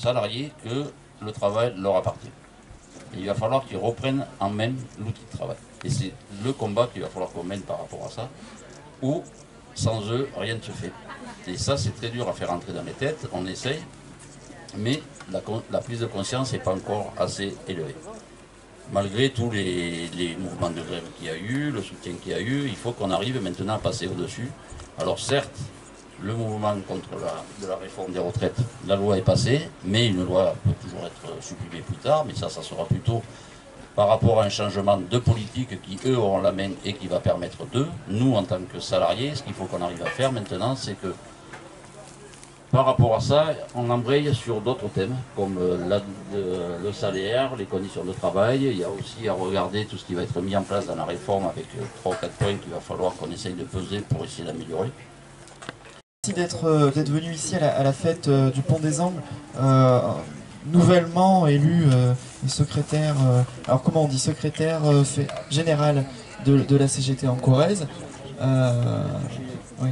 salariés que le travail leur appartient. Et il va falloir qu'ils reprennent en main l'outil de travail. Et c'est le combat qu'il va falloir qu'on mène par rapport à ça, où sans eux, rien ne se fait. Et ça, c'est très dur à faire entrer dans les têtes, on essaye, mais la prise de conscience n'est pas encore assez élevée. Malgré tous les mouvements de grève qu'il y a eu, le soutien qu'il y a eu, il faut qu'on arrive maintenant à passer au-dessus. Alors certes, le mouvement contre la réforme des retraites, la loi est passée, mais une loi peut toujours être supprimée plus tard, mais ça sera plutôt par rapport à un changement de politique qui, eux, auront la main et qui va permettre d'eux. Nous, en tant que salariés, ce qu'il faut qu'on arrive à faire maintenant, c'est que par rapport à ça, on embraye sur d'autres thèmes, comme le salaire, les conditions de travail. Il y a aussi à regarder tout ce qui va être mis en place dans la réforme avec 3 ou 4 points qu'il va falloir qu'on essaye de peser pour essayer d'améliorer. Merci d'être venu ici à la fête du Pont des Angles, nouvellement élu secrétaire, alors comment on dit, secrétaire général de la CGT en Corrèze. Oui.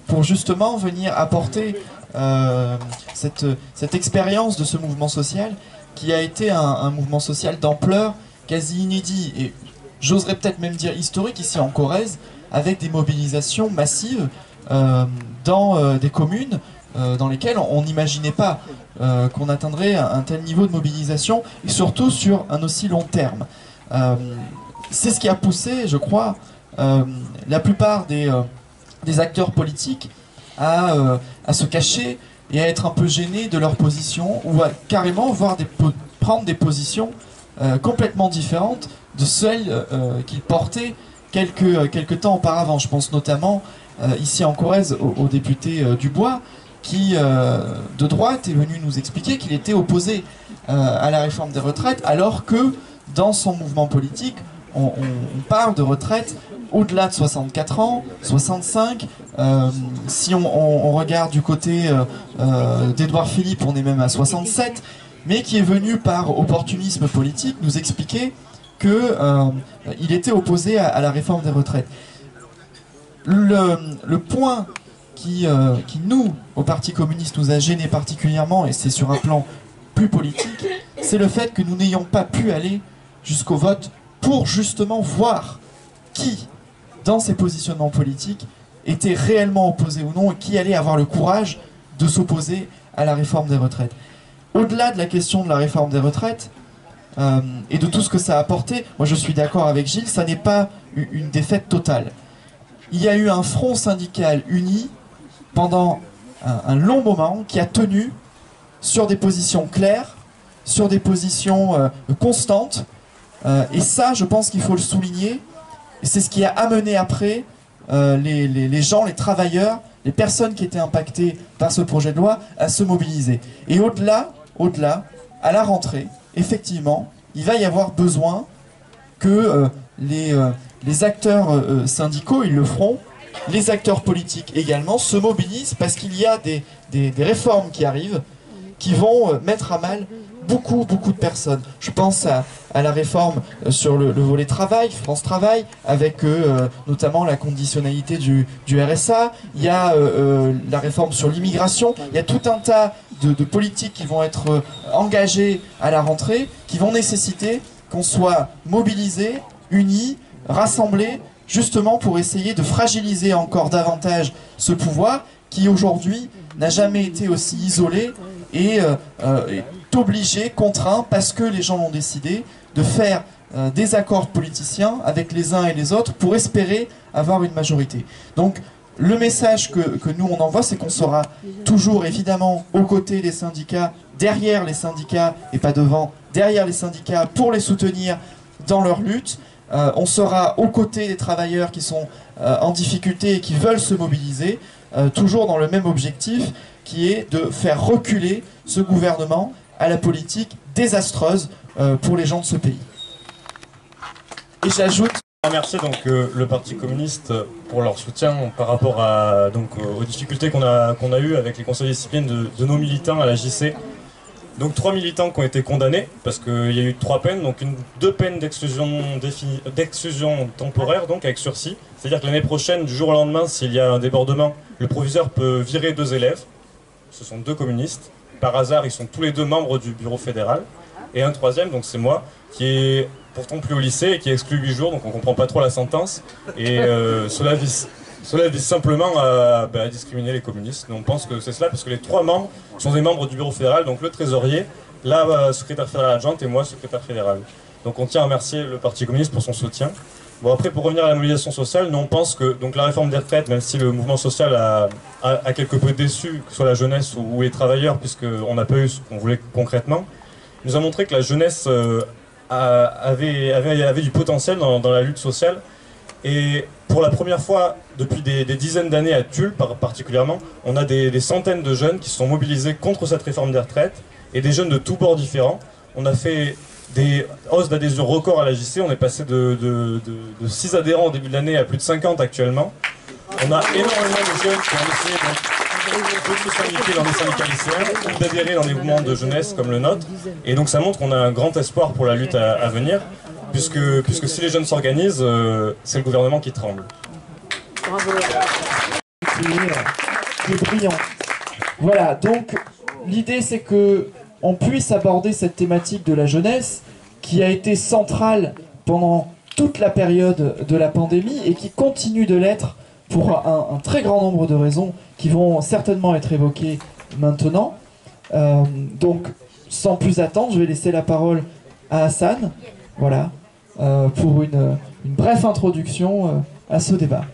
Pour justement venir apporter cette expérience de ce mouvement social qui a été un mouvement social d'ampleur quasi inédit et j'oserais peut-être même dire historique ici en Corrèze, avec des mobilisations massives dans des communes dans lesquelles on n'imaginait pas qu'on atteindrait un tel niveau de mobilisation et surtout sur un aussi long terme. C'est ce qui a poussé, je crois, la plupart des acteurs politiques à se cacher et à être un peu gênés de leur position ou à carrément prendre des positions complètement différentes de celles qu'ils portaient quelques temps auparavant. Je pense notamment ici en Corrèze au député Dubois qui de droite est venu nous expliquer qu'il était opposé à la réforme des retraites alors que dans son mouvement politique on parle de retraite au-delà de 64 ans, 65. Si on regarde du côté d'Édouard Philippe, on est même à 67, mais qui est venu par opportunisme politique nous expliquer qu'il était opposé à la réforme des retraites. Le point qui nous, au Parti communiste, nous a gênés particulièrement, et c'est sur un plan plus politique, c'est le fait que nous n'ayons pas pu aller jusqu'au vote pour justement voir qui, dans ces positionnements politiques, était réellement opposé ou non et qui allait avoir le courage de s'opposer à la réforme des retraites. Au-delà de la question de la réforme des retraites et de tout ce que ça a apporté, moi je suis d'accord avec Gilles, ça n'est pas une défaite totale. Il y a eu un front syndical uni pendant un long moment qui a tenu sur des positions claires, sur des positions constantes, et ça je pense qu'il faut le souligner. Et c'est ce qui a amené après les gens, les travailleurs, les personnes qui étaient impactées par ce projet de loi à se mobiliser. Et au-delà, à la rentrée, effectivement, il va y avoir besoin que les acteurs syndicaux, ils le feront, les acteurs politiques également, se mobilisent parce qu'il y a des réformes qui arrivent qui vont mettre à mal beaucoup de personnes. Je pense à la réforme sur le volet travail, France Travail, avec notamment la conditionnalité du RSA. Il y a la réforme sur l'immigration. Il y a tout un tas de politiques qui vont être engagées à la rentrée, qui vont nécessiter qu'on soit mobilisés, unis, rassemblés, justement pour essayer de fragiliser encore davantage ce pouvoir qui aujourd'hui n'a jamais été aussi isolé et est obligé, contraint, parce que les gens l'ont décidé, de faire des accords politiciens avec les uns et les autres pour espérer avoir une majorité. Donc le message que nous on envoie, c'est qu'on sera toujours évidemment aux côtés des syndicats, derrière les syndicats et pas devant, derrière les syndicats pour les soutenir dans leur lutte. On sera aux côtés des travailleurs qui sont en difficulté et qui veulent se mobiliser, toujours dans le même objectif qui est de faire reculer ce gouvernement à la politique désastreuse pour les gens de ce pays. Et j'ajoute... Remercier donc le Parti communiste pour leur soutien par rapport à, aux difficultés qu'on a eues avec les conseils de discipline de nos militants à la JC. Donc 3 militants qui ont été condamnés, parce qu'il y a eu 3 peines, donc 2 peines d'exclusion temporaire, donc avec sursis. C'est-à-dire que l'année prochaine, du jour au lendemain, s'il y a un débordement, le proviseur peut virer 2 élèves. ce sont 2 communistes. Par hasard, ils sont tous les 2 membres du bureau fédéral. Et un troisième, donc c'est moi, qui est pourtant plus au lycée et qui est exclu 8 jours, donc on comprend pas trop la sentence. Et cela vise simplement à discriminer les communistes. Mais on pense que c'est cela, parce que les 3 membres sont des membres du bureau fédéral, donc le trésorier, la secrétaire fédérale adjointe et moi, secrétaire fédéral. Donc on tient à remercier le Parti communiste pour son soutien. Bon, après, pour revenir à la mobilisation sociale, nous on pense que donc, la réforme des retraites, même si le mouvement social a quelque peu déçu, que ce soit la jeunesse ou les travailleurs, puisqu'on n'a pas eu ce qu'on voulait concrètement, nous a montré que la jeunesse avait du potentiel dans la lutte sociale. Et pour la première fois depuis des dizaines d'années à Tulle particulièrement, on a des centaines de jeunes qui se sont mobilisés contre cette réforme des retraites, et des jeunes de tous bords différents. On a fait des hausses d'adhésion records à la JC, on est passé de 6 adhérents au début de l'année à plus de 50 actuellement. On a énormément de jeunes qui ont décidé de se syndiquer dans des syndicats lycéens ou d'adhérer dans des mouvements de jeunesse comme le nôtre. Et donc ça montre qu'on a un grand espoir pour la lutte à venir, puisque si les jeunes s'organisent, c'est le gouvernement qui tremble. Bravo. Qui est brillant. Voilà, donc l'idée c'est que on puisse aborder cette thématique de la jeunesse qui a été centrale pendant toute la période de la pandémie et qui continue de l'être pour un très grand nombre de raisons qui vont certainement être évoquées maintenant. Donc, sans plus attendre, je vais laisser la parole à Hassan, voilà, pour une brève introduction à ce débat.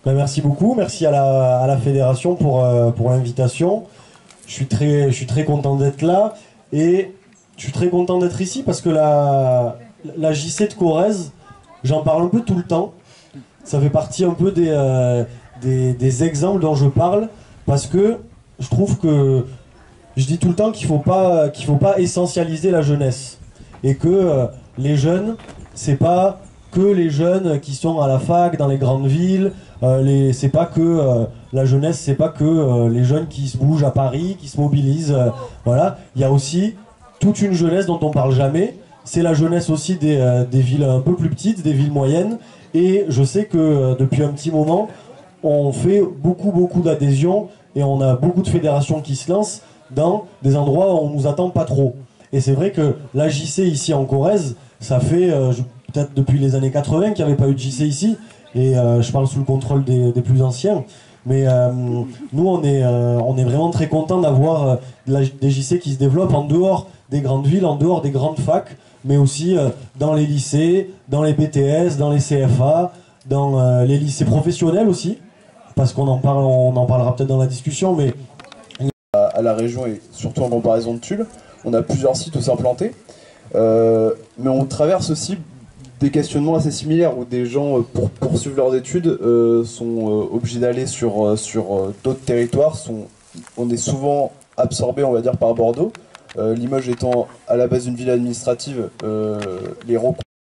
Merci beaucoup, merci à la fédération pour l'invitation. Je suis très content d'être là et je suis très content d'être ici parce que la JC de Corrèze, j'en parle un peu tout le temps. Ça fait partie un peu des exemples dont je parle parce que je trouve que je dis tout le temps qu'il faut pas essentialiser la jeunesse et que les jeunes, c'est pas que les jeunes qui sont à la fac dans les grandes villes. C'est pas que la jeunesse, c'est pas que les jeunes qui se bougent à Paris, qui se mobilisent. Voilà, il y a aussi toute une jeunesse dont on parle jamais. C'est la jeunesse aussi des villes un peu plus petites, des villes moyennes. Et je sais que depuis un petit moment, on fait beaucoup d'adhésions et on a beaucoup de fédérations qui se lancent dans des endroits où on nous attend pas trop. Et c'est vrai que la JC ici en Corrèze, ça fait peut-être depuis les années 80 qu'il n'y avait pas eu de JC ici. Et je parle sous le contrôle des plus anciens. Mais nous, on est vraiment très contents d'avoir des JC qui se développent en dehors des grandes villes, en dehors des grandes facs, mais aussi dans les lycées, dans les BTS, dans les CFA, dans les lycées professionnels aussi, parce qu'on en parlera peut-être dans la discussion. Mais à la région et surtout en comparaison de Tulle, on a plusieurs sites où s'implanter, mais on traverse aussi des questionnements assez similaires où des gens, pour poursuivre leurs études, sont obligés d'aller sur d'autres territoires. On est souvent absorbé, on va dire, par Bordeaux. Limoges étant à la base une ville administrative, les rencontres